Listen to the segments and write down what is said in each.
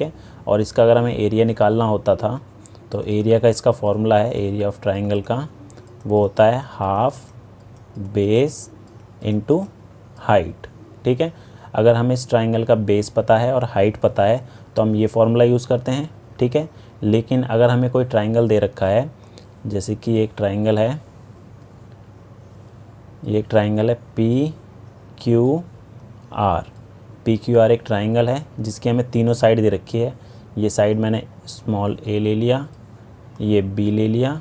है। और इसका अगर हमें एरिया निकालना होता था तो एरिया का इसका फॉर्मूला है, एरिया ऑफ ट्राइंगल का वो होता है हाफ बेस इनटू हाइट। ठीक है, अगर हमें इस ट्राइंगल का बेस पता है और हाइट पता है तो हम ये फॉर्मूला यूज़ करते हैं। ठीक है, लेकिन अगर हमें कोई ट्राइंगल दे रखा है, जैसे कि एक ट्राइंगल है, ये एक ट्राइंगल है P Q R. P Q R एक ट्राइंगल है जिसकी हमें तीनों साइड दे रखी है। ये साइड मैंने स्मॉल ए ले लिया, ये बी ले लिया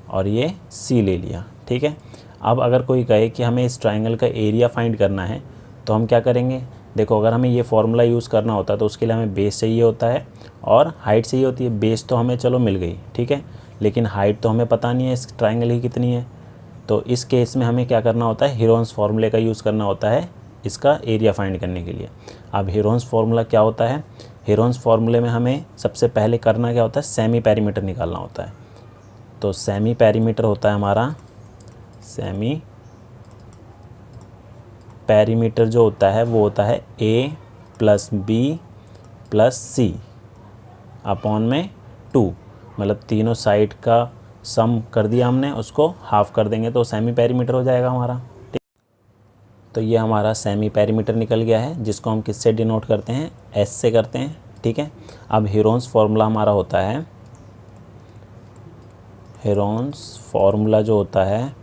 और ये सी ले लिया। ठीक है, अब अगर कोई कहे कि हमें इस ट्राइंगल का एरिया फाइंड करना है तो हम क्या करेंगे। देखो, अगर हमें ये फॉर्मूला यूज़ करना होता है तो उसके लिए हमें बेस चाहिए होता है और हाइट चाहिए होती है। बेस तो हमें चलो मिल गई, ठीक है, लेकिन हाइट तो हमें पता नहीं है इस ट्राइंगल की कितनी है। तो इस केस में हमें क्या करना होता है, हीरोन्स फार्मूले का यूज़ करना होता है इसका एरिया फाइंड करने के लिए। अब हीरोन्स फार्मूला क्या होता है, हीरोन्स फार्मूले में हमें सबसे पहले करना क्या होता है, सेमी पेरीमीटर निकालना होता है। तो सेमी पेरीमीटर होता है हमारा, सेमी पेरीमीटर जो होता है वो होता है a plus B plus C upon में 2, मतलब तीनों साइड का सम कर दिया हमने, उसको हाफ कर देंगे तो सेमी पेरीमीटर हो जाएगा हमारा। ठीक, तो ये हमारा सेमी पेरीमीटर निकल गया है, जिसको हम किससे डिनोट करते हैं, s से करते हैं। ठीक है, अब हीरोन्स फार्मूला हमारा होता है, हीरोन्स फार्मूला जो होता है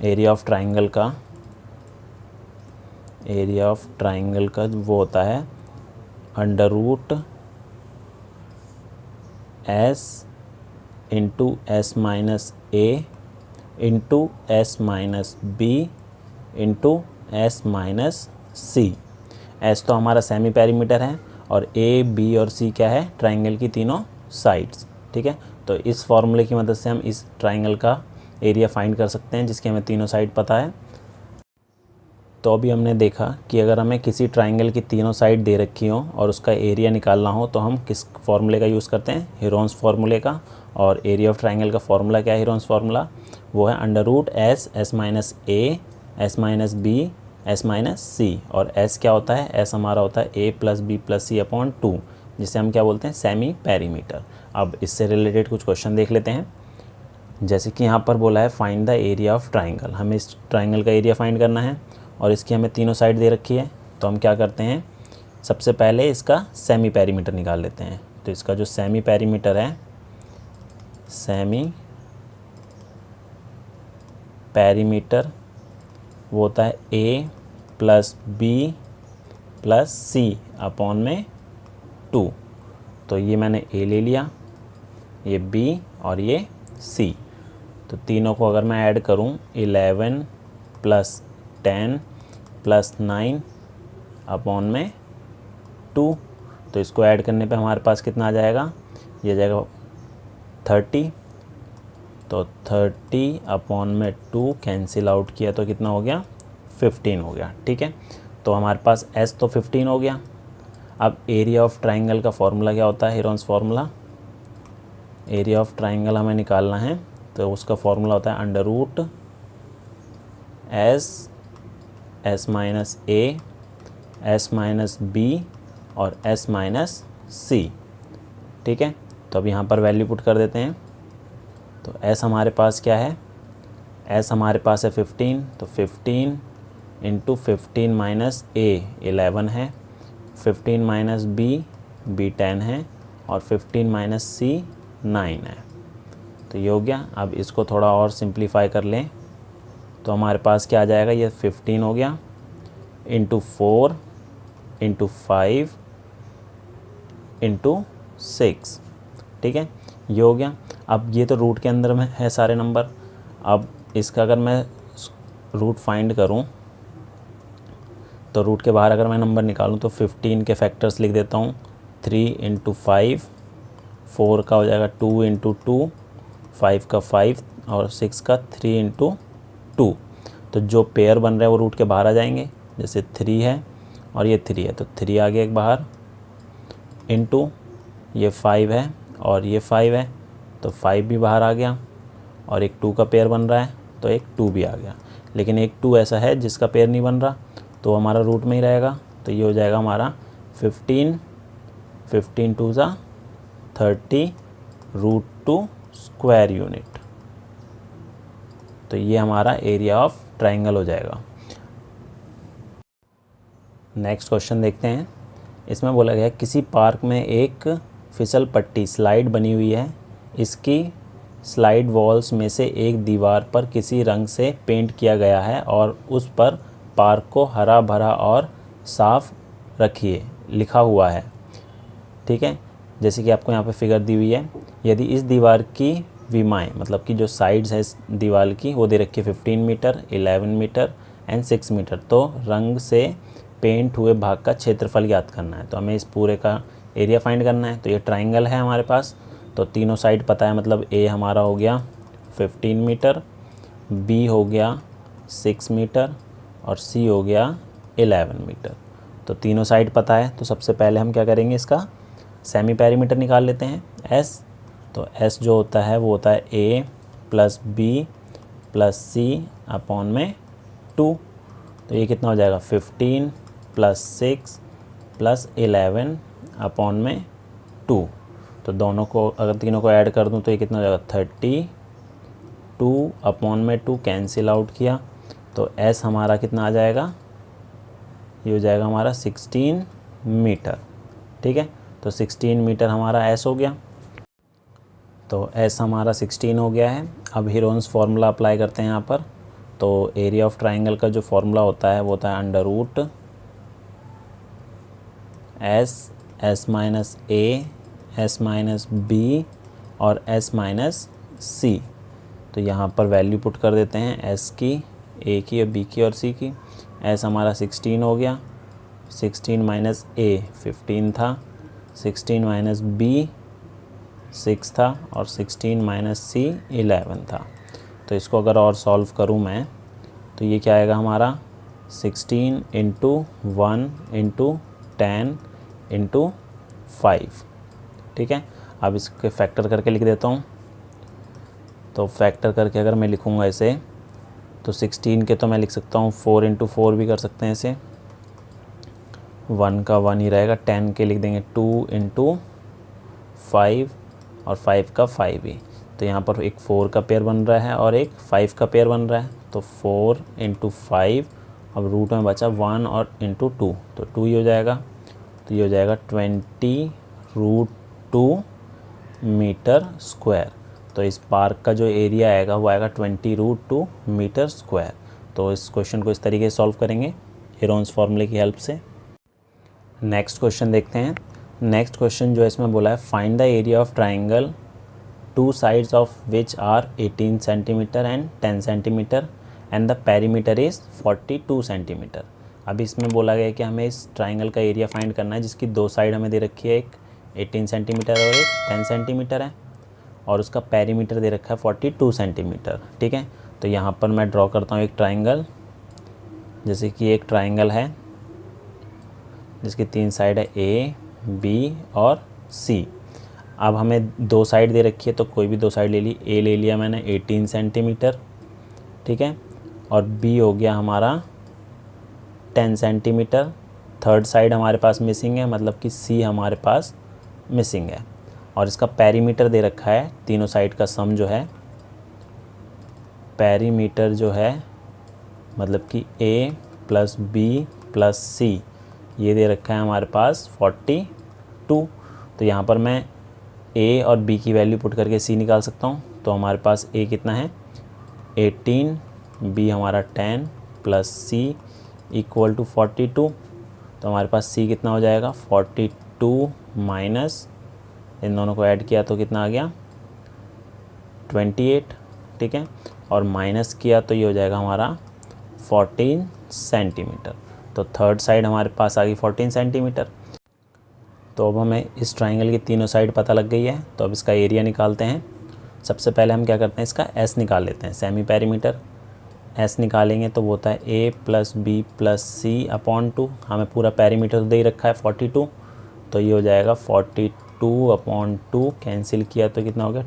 एरिया ऑफ ट्राइंगल का, एरिया ऑफ ट्राइंगल का वो होता है under root S into S minus A into S minus B into S minus C. S तो हमारा सेमी पेरीमीटर है और ए बी और सी क्या है, ट्राइंगल की तीनों साइड्स। ठीक है, तो इस फॉर्मूले की मदद से हम इस ट्राइंगल का एरिया फाइंड कर सकते हैं जिसकी हमें तीनों साइड पता है। तो अभी हमने देखा कि अगर हमें किसी ट्राइंगल की तीनों साइड दे रखी हो और उसका एरिया निकालना हो तो हम किस फॉर्मूले का यूज़ करते हैं, हीरोन्स फार्मूले का। और एरिया ऑफ ट्राइंगल का फॉर्मूला क्या है हीरोन्स फार्मूला, वो है under root S, S minus A, S minus B, S minus C. और एस क्या होता है, एस हमारा होता है A plus B plus C upon 2, जिसे हम क्या बोलते हैं, सेमी पेरीमीटर। अब इससे रिलेटेड कुछ क्वेश्चन देख लेते हैं। जैसे कि यहाँ पर बोला है find the area of triangle, हमें इस ट्राइंगल का एरिया फाइंड करना है और इसकी हमें तीनों साइड दे रखी है। तो हम क्या करते हैं, सबसे पहले इसका सेमी पेरीमीटर निकाल लेते हैं। तो इसका जो सेमी पेरीमीटर है, सेमी पेरीमीटर वो होता है A plus B plus C upon में 2। तो ये मैंने ए ले लिया, ये बी और ये सी। तो तीनों को अगर मैं ऐड करूं, 11 प्लस 10 प्लस 9 अपॉन में 2, तो इसको ऐड करने पे हमारे पास कितना आ जाएगा, ये जाएगा 30। तो 30 अपॉन में 2 कैंसिल आउट किया तो कितना हो गया, 15 हो गया। ठीक है, तो हमारे पास S तो 15 हो गया। अब एरिया ऑफ ट्राइंगल का फॉर्मूला क्या होता है, Heron's formula, area of triangle हमें निकालना है तो उसका फॉर्मूला होता है under root S, S minus A, S minus B और एस माइनस सी। ठीक है, तो अब यहाँ पर वैल्यू पुट कर देते हैं। तो एस हमारे पास क्या है, एस हमारे पास है 15, तो 15 इंटू 15 माइनस ए 11 है, 15 माइनस बी, बी 10 है और 15 माइनस सी 9 है। तो ये हो गया। अब इसको थोड़ा और सिंप्लीफाई कर लें तो हमारे पास क्या आ जाएगा, ये 15 हो गया इंटू 4 इंटू 5 इंटू 6। ठीक है, ये हो गया। अब ये तो रूट के अंदर में है सारे नंबर। अब इसका अगर मैं रूट फाइंड करूं तो रूट के बाहर अगर मैं नंबर निकालूं तो 15 के फैक्टर्स लिख देता हूं, 3 इंटू 5, 4 का हो जाएगा 2 इंटू 2, 5 का 5 और 6 का 3 इंटू 2। तो जो पेयर बन रहा है वो रूट के बाहर आ जाएंगे, जैसे 3 है और ये 3 है तो 3 आ गया एक बाहर, इंटू ये 5 है और ये 5 है तो 5 भी बाहर आ गया और एक 2 का पेयर बन रहा है तो एक 2 भी आ गया। लेकिन एक 2 ऐसा है जिसका पेयर नहीं बन रहा तो हमारा रूट में ही रहेगा, तो ये हो जाएगा हमारा 15, 15 टू ज़ा 30 √2 स्क्वायर यूनिट। तो ये हमारा एरिया ऑफ ट्राइंगल हो जाएगा। नेक्स्ट क्वेश्चन देखते हैं। इसमें बोला गया किसी पार्क में एक फिसल पट्टी स्लाइड बनी हुई है। इसकी स्लाइड वॉल्स में से एक दीवार पर किसी रंग से पेंट किया गया है और उस पर पार्क को हरा भरा और साफ रखिए लिखा हुआ है। ठीक है, जैसे कि आपको यहाँ पे फिगर दी हुई है। यदि इस दीवार की विमाएँ मतलब कि जो साइड्स है इस दीवार की वो दे रखी है 15 मीटर, 11 मीटर एंड 6 मीटर, तो रंग से पेंट हुए भाग का क्षेत्रफल ज्ञात करना है। तो हमें इस पूरे का एरिया फाइंड करना है। तो ये ट्राइंगल है हमारे पास, तो तीनों साइड पता है, मतलब ए हमारा हो गया 15 मीटर, बी हो गया 6 मीटर और सी हो गया 11 मीटर। तो तीनों साइड पता है। तो सबसे पहले हम क्या करेंगे, इसका सेमी पेरीमीटर निकाल लेते हैं एस। तो एस जो होता है वो होता है A plus B plus C upon में 2। तो ये कितना हो जाएगा 15 प्लस 6 प्लस 11 अपॉन में 2। तो दोनों को अगर तीनों को ऐड कर दूं तो ये कितना हो जाएगा 32 अपॉन में 2 कैंसिल आउट किया। तो एस हमारा कितना आ जाएगा, ये हो जाएगा हमारा 16 मीटर। ठीक है, तो 16 मीटर हमारा एस हो गया। तो एस हमारा 16 हो गया है। अब हीरोन्स फार्मूला अप्लाई करते हैं यहाँ पर। तो एरिया ऑफ ट्राइंगल का जो फार्मूला होता है वो होता है under root S minus A, S minus B और एस माइनस सी। तो यहाँ पर वैल्यू पुट कर देते हैं एस की, ए की और बी की और सी की। एस हमारा 16 हो गया, 16 माइनस ए 15 था, 16 माइनस बी 6 था और 16 माइनस सी 11 था। तो इसको अगर और सॉल्व करूँ मैं तो ये क्या आएगा हमारा 16 इंटू 1 इंटू 10 इंटू 5। ठीक है, अब इसके फैक्टर करके लिख देता हूँ। तो फैक्टर करके अगर मैं लिखूँगा इसे तो 16 के तो मैं लिख सकता हूँ 4 इंटू 4 भी कर सकते हैं इसे, 1 का 1 ही रहेगा। 10 के लिख देंगे 2 इंटू 5 और 5 का 5 ही। तो यहाँ पर एक 4 का पेयर बन रहा है और एक 5 का पेयर बन रहा है। तो 4 इंटू 5, अब रूट में बचा 1 और इंटू 2, तो 2 ही हो जाएगा। तो ये हो जाएगा 20√2 मीटर स्क्वायर। तो इस पार्क का जो एरिया आएगा वो आएगा 20√2 मीटर स्क्वायर। तो इस क्वेश्चन को इस तरीके से सॉल्व करेंगे हीरोन्स फार्मूले की हेल्प से। नेक्स्ट क्वेश्चन देखते हैं। नेक्स्ट क्वेश्चन जो इसमें बोला है find the area of triangle two sides of which are 18 centimetre and 10 centimetre and the perimeter is 42 centimetre. अभी इसमें बोला गया है कि हमें इस ट्राइंगल का एरिया फाइंड करना है जिसकी दो साइड हमें दे रखी है, एक 18 सेंटीमीटर और एक 10 सेंटीमीटर है और उसका पेरीमीटर दे रखा है 42 सेंटीमीटर। ठीक है, तो यहाँ पर मैं ड्रॉ करता हूँ एक ट्राइंगल। जैसे कि एक ट्राइंगल है जिसकी 3 साइड है ए, बी और सी। अब हमें दो साइड दे रखी है तो कोई भी दो साइड ले ली। ए ले लिया मैंने 18 सेंटीमीटर, ठीक है, और बी हो गया हमारा 10 सेंटीमीटर। थर्ड साइड हमारे पास मिसिंग है, मतलब कि सी हमारे पास मिसिंग है। और इसका पेरीमीटर दे रखा है, तीनों साइड का सम जो है, पेरीमीटर जो है मतलब कि ए प्लस बी प्लस सी ये दे रखा है हमारे पास 42। तो यहाँ पर मैं ए और बी की वैल्यू पुट करके सी निकाल सकता हूँ। तो हमारे पास ए कितना है 18, बी हमारा 10 प्लस सी इक्वल टू 42। तो हमारे पास सी कितना हो जाएगा 42 माइनस, इन दोनों को ऐड किया तो कितना आ गया 28। ठीक है, और माइनस किया तो ये हो जाएगा हमारा 14 सेंटीमीटर। तो थर्ड साइड हमारे पास आ गई 14 सेंटीमीटर। तो अब हमें इस ट्राइंगल की तीनों साइड पता लग गई है। तो अब इसका एरिया निकालते हैं। सबसे पहले हम क्या करते हैं, इसका एस निकाल लेते हैं, सेमी पेरीमीटर। एस निकालेंगे तो वो होता है A plus B plus C upon 2। हमें पूरा पेरीमीटर दे ही रखा है 42, तो ये हो जाएगा 42 अपॉन 2, कैंसिल किया तो कितना हो गया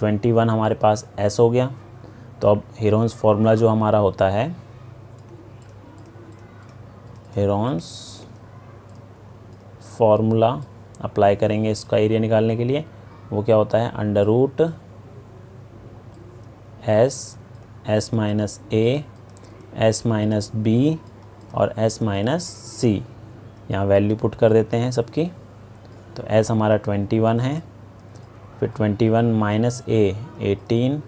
21 हमारे पास एस हो गया। तो अब हीरोन्स फार्मूला जो हमारा होता है, हीरोन्स फॉर्मूला अप्लाई करेंगे इसका एरिया निकालने के लिए। वो क्या होता है, under root S minus A, S minus B और एस माइनस सी। यहाँ वैल्यू पुट कर देते हैं सबकी। तो एस हमारा 21 है, फिर 21 माइनस ए 18,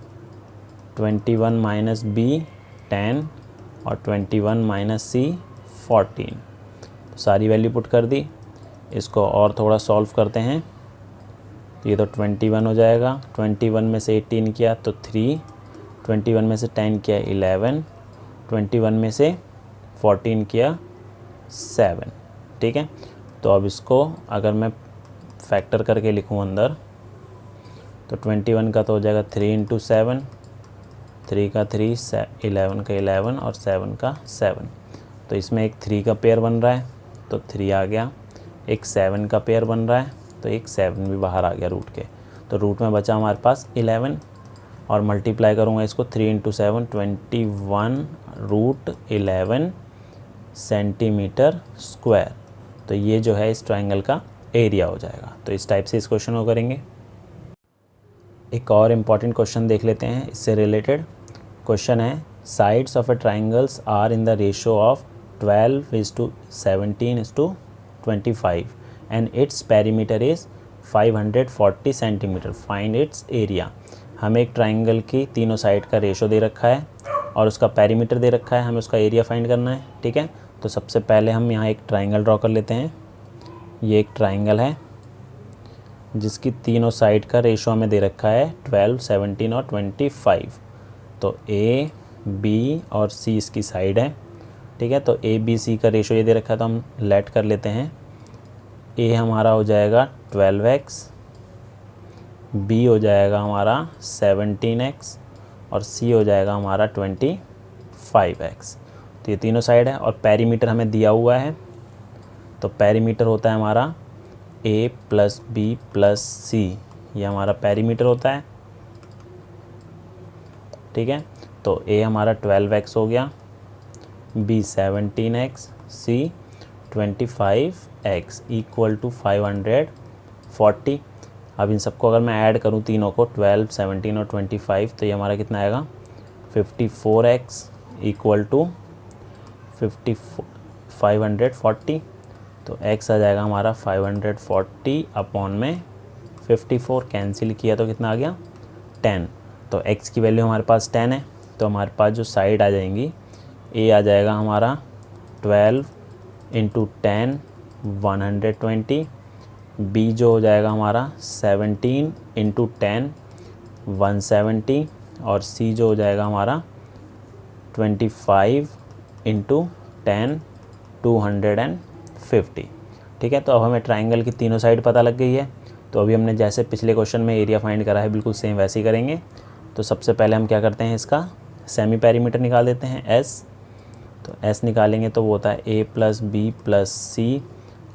21 माइनस बी 10 और 21 माइनस सी 14। तो सारी वैल्यू पुट कर दी। इसको और थोड़ा सॉल्व करते हैं। तो ये तो 21 हो जाएगा, 21 में से 18 किया तो 3, 21 में से 10 किया 11, 21 में से 14 किया 7। ठीक है, तो अब इसको अगर मैं फैक्टर करके लिखूँ अंदर, तो 21 का तो हो जाएगा 3 इंटू 7, 3 का 3, 11 का 11 और 7 का 7। तो इसमें एक 3 का पेयर बन रहा है तो 3 आ गया, एक 7 का पेयर बन रहा है तो एक 7 भी बाहर आ गया रूट के। तो रूट में बचा हमारे पास 11 और मल्टीप्लाई करूँगा इसको 3 इंटू 7, 21 रूट 11 सेंटीमीटर स्क्वायर। तो ये जो है इस ट्रायंगल का एरिया हो जाएगा। तो इस टाइप से इस क्वेश्चन को करेंगे। एक और इम्पॉर्टेंट क्वेश्चन देख लेते हैं इससे रिलेटेड। क्वेश्चन है, sides of a triangles are in the ratio of 12:17:25 and its perimeter is 540 centimetre, find its area. हमें एक ट्राइंगल की तीनों साइड का रेशो दे रखा है और उसका पेरीमीटर दे रखा है, हमें उसका एरिया फाइंड करना है। ठीक है, तो सबसे पहले हम यहाँ एक ट्राइंगल ड्रॉ कर लेते हैं। ये एक ट्राइंगल है जिसकी तीनों साइड का रेशो हमें दे रखा है 12, 17 और 25। तो ए, बी और सी इसकी साइड है। ठीक है, तो ए बी सी का रेशो ये दे रखा है तो हम लेट कर लेते हैं। ए हमारा हो जाएगा 12x, बी हो जाएगा हमारा 17x और सी हो जाएगा हमारा 25x। तो ये तीनों साइड है और पेरीमीटर हमें दिया हुआ है। तो पेरीमीटर होता है हमारा a प्लस बी प्लस सी, ये हमारा पेरीमीटर होता है। ठीक है, तो a हमारा 12x हो गया, b 17x, c 25x equal to 540। अब इन सबको अगर मैं ऐड करूँ तीनों को, 12, 17 और 25, तो ये हमारा कितना आएगा 54x इक्वल टू 540। तो x आ जाएगा हमारा 540 अपॉन में 54, कैंसिल किया तो कितना आ गया 10। तो x की वैल्यू हमारे पास 10 है। तो हमारे पास जो साइड आ जाएंगी, a आ जाएगा हमारा 12 इंटू 10 120, b जो हो जाएगा हमारा 17 इंटू 10 170 और c जो हो जाएगा हमारा 25 इंटू 10 250। ठीक है, तो अब हमें ट्राइंगल की तीनों साइड पता लग गई है। तो अभी हमने जैसे पिछले क्वेश्चन में एरिया फाइंड करा है बिल्कुल सेम वैसे ही करेंगे। तो सबसे पहले हम क्या करते हैं, इसका सेमी पेरीमीटर निकाल देते हैं s। तो s निकालेंगे तो वो होता है a plus B plus C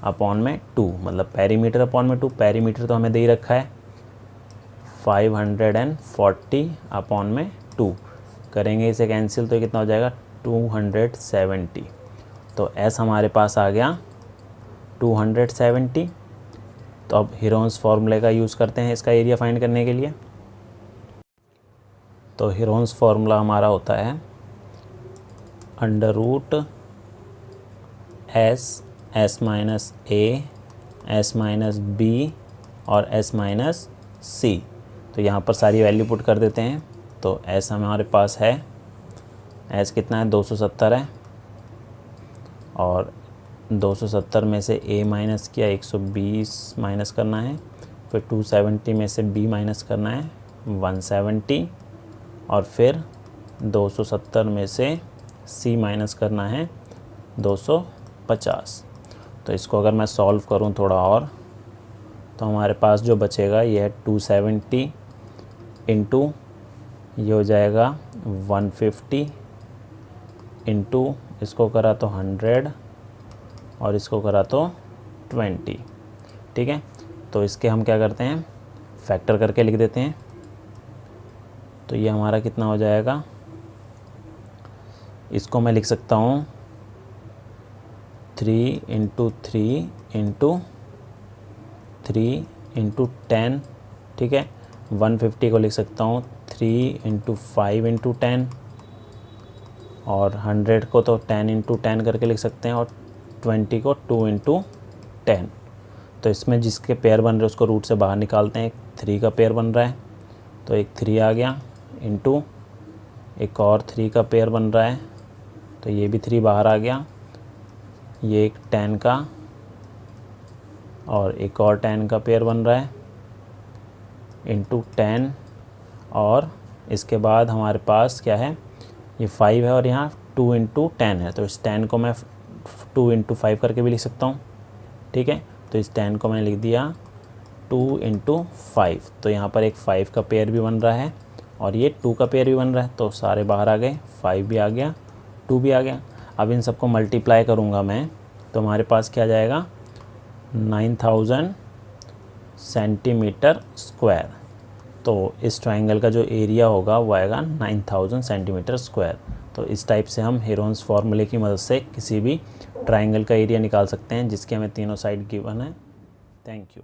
upon में 2, मतलब पेरीमीटर अपॉन में 2। पेरीमीटर तो हमें दे ही रखा है 540 अपॉन में 2, करेंगे इसे कैंसिल तो कितना हो जाएगा 270। तो s हमारे पास आ गया 270। तो अब हीरोन्स फार्मूले का यूज़ करते हैं इसका एरिया फाइंड करने के लिए। तो हीरोन्स फार्मूला हमारा होता है under root S minus A, S minus B और एस माइनस सी। तो यहाँ पर सारी वैल्यू पुट कर देते हैं। तो एस हमारे पास है, एस कितना है 270 है और 270 में से a माइनस किया 120 माइनस करना है, फिर 270 में से b माइनस करना है 170 और फिर 270 में से c माइनस करना है 250। तो इसको अगर मैं सॉल्व करूं थोड़ा और, तो हमारे पास जो बचेगा ये है 270 इंटू ये हो जाएगा 150 इंटू इसको करा तो 100 और इसको करा तो 20। ठीक है, तो इसके हम क्या करते हैं फैक्टर करके लिख देते हैं। तो ये हमारा कितना हो जाएगा, इसको मैं लिख सकता हूँ 3 इंटू 3 इंटू 3 इंटू 10, ठीक है। 150 को लिख सकता हूँ 3 इंटू 5 इंटू 10, और 100 को तो 10 इंटू 10 करके लिख सकते हैं, और 20 को 2 इंटू 10। तो इसमें जिसके पेयर बन रहे हैं उसको रूट से बाहर निकालते हैं। एक 3 का पेयर बन रहा है तो एक 3 आ गया, इंटू एक और 3 का पेयर बन रहा है तो ये भी 3 बाहर आ गया, ये एक 10 का और एक और 10 का पेयर बन रहा है, इंटू 10। और इसके बाद हमारे पास क्या है, ये 5 है और यहाँ 2 इंटू 10 है, तो इस 10 को मैं 2 इंटू 5 करके भी लिख सकता हूँ, ठीक है। तो इस 10 को मैंने लिख दिया 2 इंटू 5, तो यहाँ पर एक 5 का पेयर भी बन रहा है और ये 2 का पेयर भी बन रहा है, तो सारे बाहर आ गए, 5 भी आ गया, 2 भी आ गया। अब इन सबको मल्टीप्लाई करूँगा मैं, तो हमारे पास क्या जाएगा, 9000 सेंटीमीटर स्क्वायर। तो इस ट्राइंगल का जो एरिया होगा वो आएगा 9000 सेंटीमीटर स्क्वायर। तो इस टाइप से हम हेरोन्स फार्मूले की मदद से किसी भी ट्राइंगल का एरिया निकाल सकते हैं जिसके हमें तीनों साइड गिवन है। Thank you.